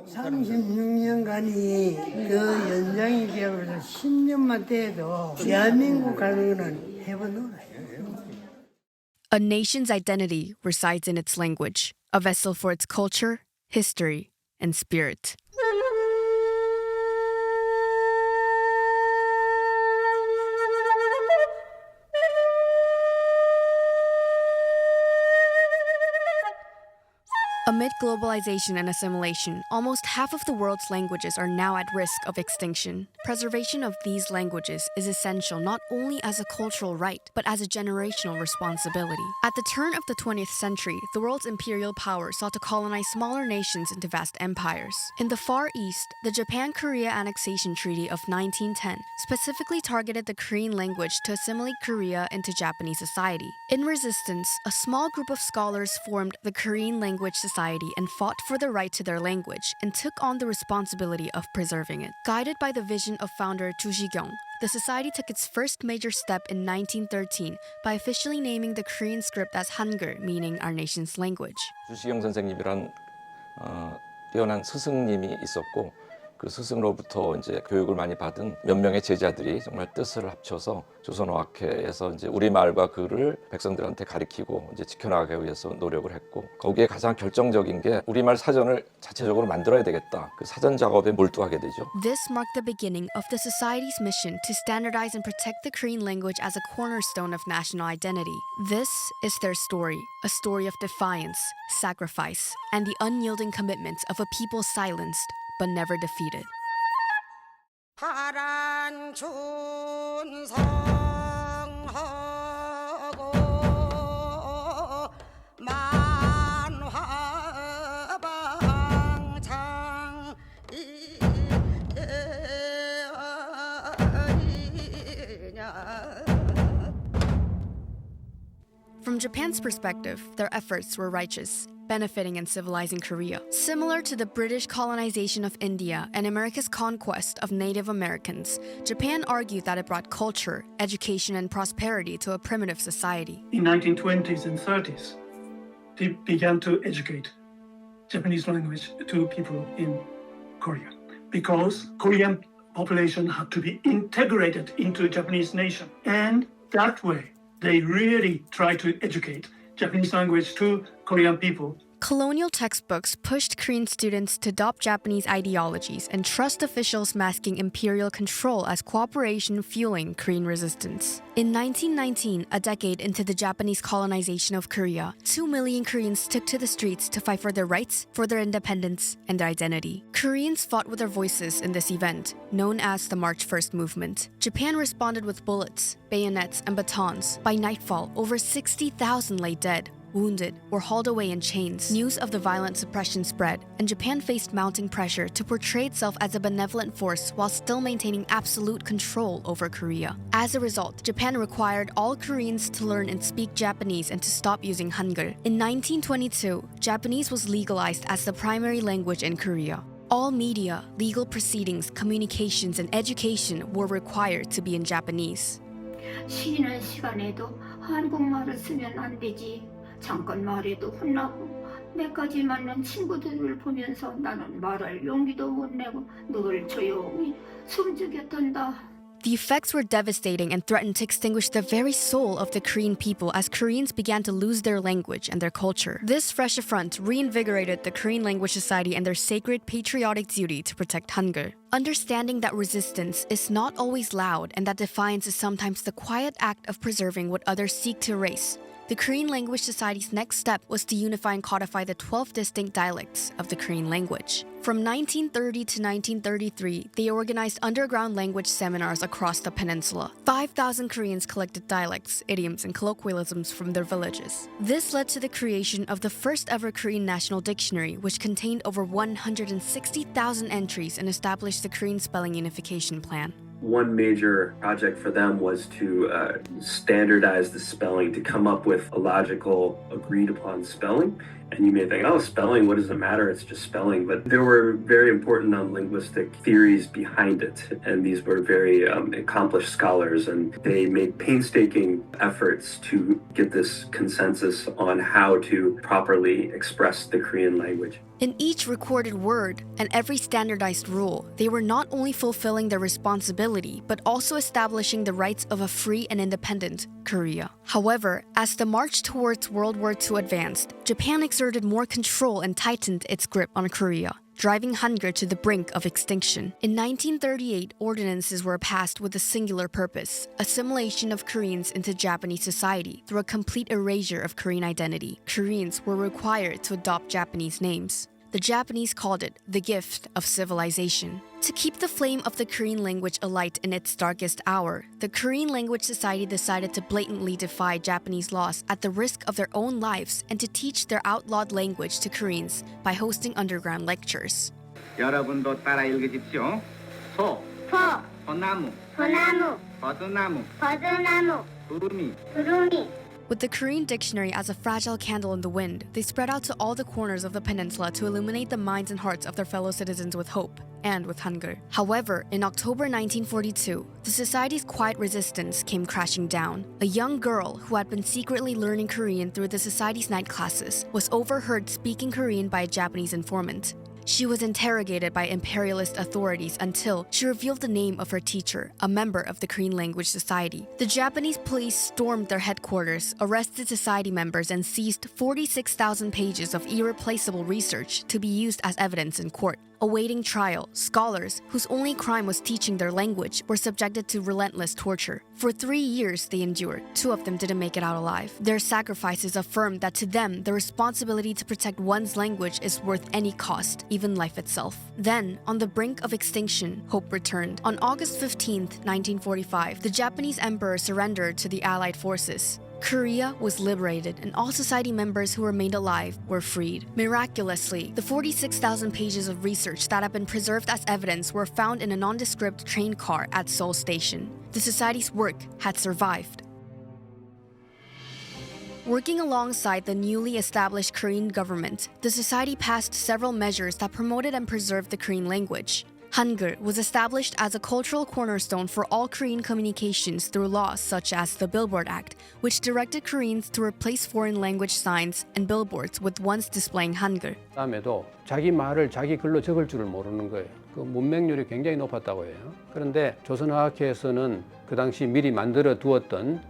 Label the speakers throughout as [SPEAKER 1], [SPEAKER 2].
[SPEAKER 1] 36년간이 그 연장이 되어서 10년만 돼도 대한민국 가는 거는 해본 거예요.
[SPEAKER 2] A nation's identity resides in its language, a vessel for its culture, history, and spirit. Amid globalization and assimilation, almost half of the world's languages are now at risk of extinction. Preservation of these languages is essential not only as a cultural right, but as a generational responsibility. At the turn of the 20th century, the world's imperial power sought to colonize smaller nations into vast empires. In the Far East, the Japan-Korea Annexation Treaty of 1910 specifically targeted the Korean language to assimilate Korea into Japanese society. In resistance, a small group of scholars formed the Korean Language Society and fought for the right to their language and took on the responsibility of preserving it. Guided by the vision of founder Chu Shi-kyung, the society took its first major step in 1913 by officially naming the Korean script as Hangul, meaning our nation's language.
[SPEAKER 3] 주시경 선생님이란 뛰어난 스승님이 있었고 그 스승으로부터 이제 교육을 많이 받은 몇 명의 제자들이 정말 뜻을 합쳐서 조선어학회에서 이제 우리말과 글을 백성들한테 가르치고 이제 지켜나가기 위해서 노력을 했고 거기에 가장 결정적인 게 우리말 사전을 자체적으로 만들어야 되겠다. 그 사전 작업에 몰두하게 되죠.
[SPEAKER 2] This marked the beginning of the society's mission to standardize and protect the Korean language as a cornerstone of national identity. This is their story, a story of defiance, sacrifice, and the unyielding commitment of a people silenced but never defeated. From Japan's perspective, their efforts were righteous, benefiting and civilizing Korea. Similar to the British colonization of India and America's conquest of Native Americans, Japan argued that it brought culture, education, and prosperity to a primitive society.
[SPEAKER 4] In 1920s and 30s, they began to educate Japanese language to people in Korea because Korean population had to be integrated into Japanese nation. And that way, they really tried to educate Japanese language to Korean people.
[SPEAKER 2] Colonial textbooks pushed Korean students to adopt Japanese ideologies and trust officials masking imperial control as cooperation fueling Korean resistance. In 1919, a decade into the Japanese colonization of Korea, 2 million Koreans took to the streets to fight for their rights, for their independence, and their identity. Koreans fought with their voices in this event, known as the March 1st movement. Japan responded with bullets, bayonets, and batons. By nightfall, over 60,000 lay dead, wounded, or hauled away in chains. News of the violent suppression spread, and Japan faced mounting pressure to portray itself as a benevolent force while still maintaining absolute control over Korea. As a result, Japan required all Koreans to learn and speak Japanese and to stop using Hangul. In 1922, Japanese was legalized as the primary language in Korea. All media, legal proceedings, communications, and education were required to be in Japanese.
[SPEAKER 5] 쉬는 시간에도 한국말을 쓰면 안 되지. 잠깐 말해도 혼나고 내까지 만난 친구들을 보면서 나는 말할 용기도 못 내고 늘 조용히 숨죽였단다.
[SPEAKER 2] The effects were devastating and threatened to extinguish the very soul of the Korean people as Koreans began to lose their language and their culture. This fresh affront reinvigorated the Korean Language Society and their sacred patriotic duty to protect Hangul. Understanding that resistance is not always loud and that defiance is sometimes the quiet act of preserving what others seek to erase, the Korean Language Society's next step was to unify and codify the 12 distinct dialects of the Korean language. From 1930 to 1933, they organized underground language seminars across the peninsula. 5,000 Koreans collected dialects, idioms, and colloquialisms from their villages. This led to the creation of the first ever Korean National Dictionary, which contained over 160,000 entries and established the Korean Spelling Unification Plan.
[SPEAKER 6] One major project for them was to standardize the spelling, to come up with a logical, agreed upon spelling. And you may think, oh, spelling, what does it matter? It's just spelling. But there were very important linguistic theories behind it. And these were very accomplished scholars. And they made painstaking efforts to get this consensus on how to properly express the Korean language.
[SPEAKER 2] In each recorded word and every standardized rule, they were not only fulfilling their responsibility, but also establishing the rights of a free and independent Korea. However, as the march towards World War II advanced, Japan exerted more control and tightened its grip on Korea, driving Hangul to the brink of extinction. In 1938, ordinances were passed with a singular purpose: assimilation of Koreans into Japanese society through a complete erasure of Korean identity. Koreans were required to adopt Japanese names. The Japanese called it the gift of civilization. To keep the flame of the Korean language alight in its darkest hour, the Korean Language Society decided to blatantly defy Japanese laws at the risk of their own lives and to teach their outlawed language to Koreans by hosting underground lectures.
[SPEAKER 7] 여러분도 따라 읽으십시오. 소,
[SPEAKER 8] 소,
[SPEAKER 7] 소나무,
[SPEAKER 8] 소나무,
[SPEAKER 7] 버드나무,
[SPEAKER 8] 버드나무,
[SPEAKER 7] 구름이,
[SPEAKER 8] 구름이.
[SPEAKER 2] With the Korean dictionary as a fragile candle in the wind, they spread out to all the corners of the peninsula to illuminate the minds and hearts of their fellow citizens with hope and with Hangul. However, in October 1942, the society's quiet resistance came crashing down. A young girl who had been secretly learning Korean through the society's night classes was overheard speaking Korean by a Japanese informant. She was interrogated by imperialist authorities until she revealed the name of her teacher, a member of the Korean Language Society. The Japanese police stormed their headquarters, arrested society members, and seized 46,000 pages of irreplaceable research to be used as evidence in court. Awaiting trial, scholars, whose only crime was teaching their language, were subjected to relentless torture. For 3 years they endured. 2 of them didn't make it out alive. Their sacrifices affirmed that to them, the responsibility to protect one's language is worth any cost, even life itself. Then, on the brink of extinction, hope returned. On August 15, 1945, the Japanese emperor surrendered to the Allied forces. Korea was liberated, and all society members who remained alive were freed. Miraculously, the 46,000 pages of research that have been preserved as evidence were found in a nondescript train car at Seoul Station. The society's work had survived. Working alongside the newly established Korean government, the society passed several measures that promoted and preserved the Korean language. Hangul was established as a cultural cornerstone for all Korean communications through laws such as the Billboard Act, which directed Koreans to replace foreign language signs and billboards with ones displaying Hangul.
[SPEAKER 9] 그다음에도 자기 말을 자기 글로 적을 줄을 모르는 거예요. 그 문맹률이 굉장히 높았다고 해요. 그런데 조선어학회에서는 그 당시 미리 만들어 두었던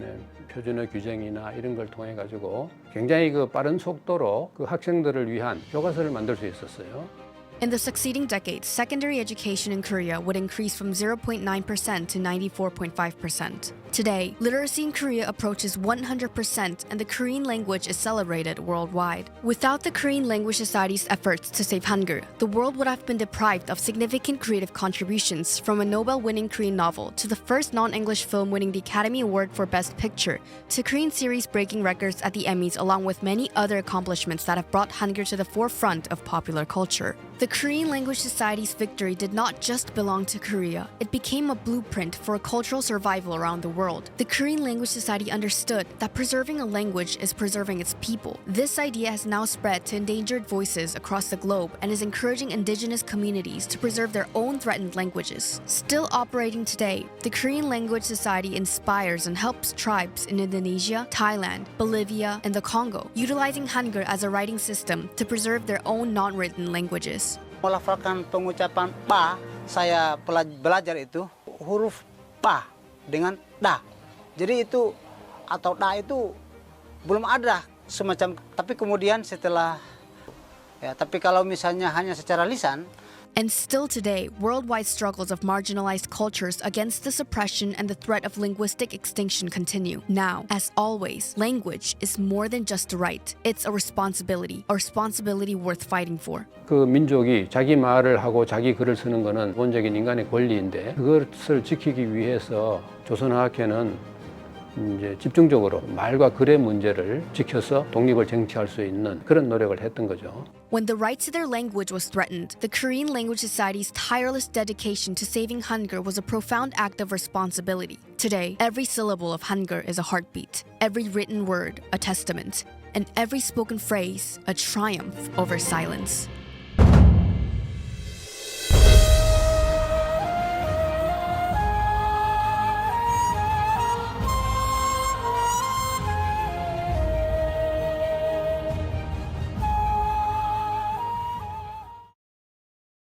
[SPEAKER 9] 표준어 규정이나 이런 걸 통해 가지고 굉장히 그 빠른 속도로 그 학생들을 위한 교과서를 만들 수 있었어요.
[SPEAKER 2] In the succeeding decades, secondary education in Korea would increase from 0.9% to 94.5%. Today, literacy in Korea approaches 100% and the Korean language is celebrated worldwide. Without the Korean Language Society's efforts to save Hangul, the world would have been deprived of significant creative contributions, from a Nobel-winning Korean novel to the first non-English film winning the Academy Award for Best Picture, to Korean series breaking records at the Emmys, along with many other accomplishments that have brought Hangul to the forefront of popular culture. The Korean Language Society's victory did not just belong to Korea. It became a blueprint for a cultural survival around the world. The Korean Language Society understood that preserving a language is preserving its people. This idea has now spread to endangered voices across the globe and is encouraging indigenous communities to preserve their own threatened languages. Still operating today, the Korean Language Society inspires and helps tribes in Indonesia, Thailand, Bolivia, and the Congo, utilizing Hangul as a writing system to preserve their own non-written languages.
[SPEAKER 10] Melafalkan pengucapan pa, saya belajar itu huruf pa dengan da. Jadi itu atau da itu belum ada semacam, tapi kemudian setelah tapi kalau misalnya hanya secara lisan.
[SPEAKER 2] And still today, worldwide struggles of marginalized cultures against the suppression and the threat of linguistic extinction continue. Now, as always, language is more than just a right. It's a responsibility worth fighting for.
[SPEAKER 9] 그 민족이 자기 말을 하고 자기 글을 쓰는 것은 기본적인 인간의 권리인데 그것을 지키기 위해서 조선어학회는 이제 집중적으로 말과 글의 문제를 지켜서 독립을 쟁취할 수 있는 그런 노력을 했던 거죠.
[SPEAKER 2] When the right to their language was threatened, the Korean Language Society's tireless dedication to saving Hangul was a profound act of responsibility. Today, every syllable of Hangul is a heartbeat, every written word a testament. and every spoken phrase a triumph over silence.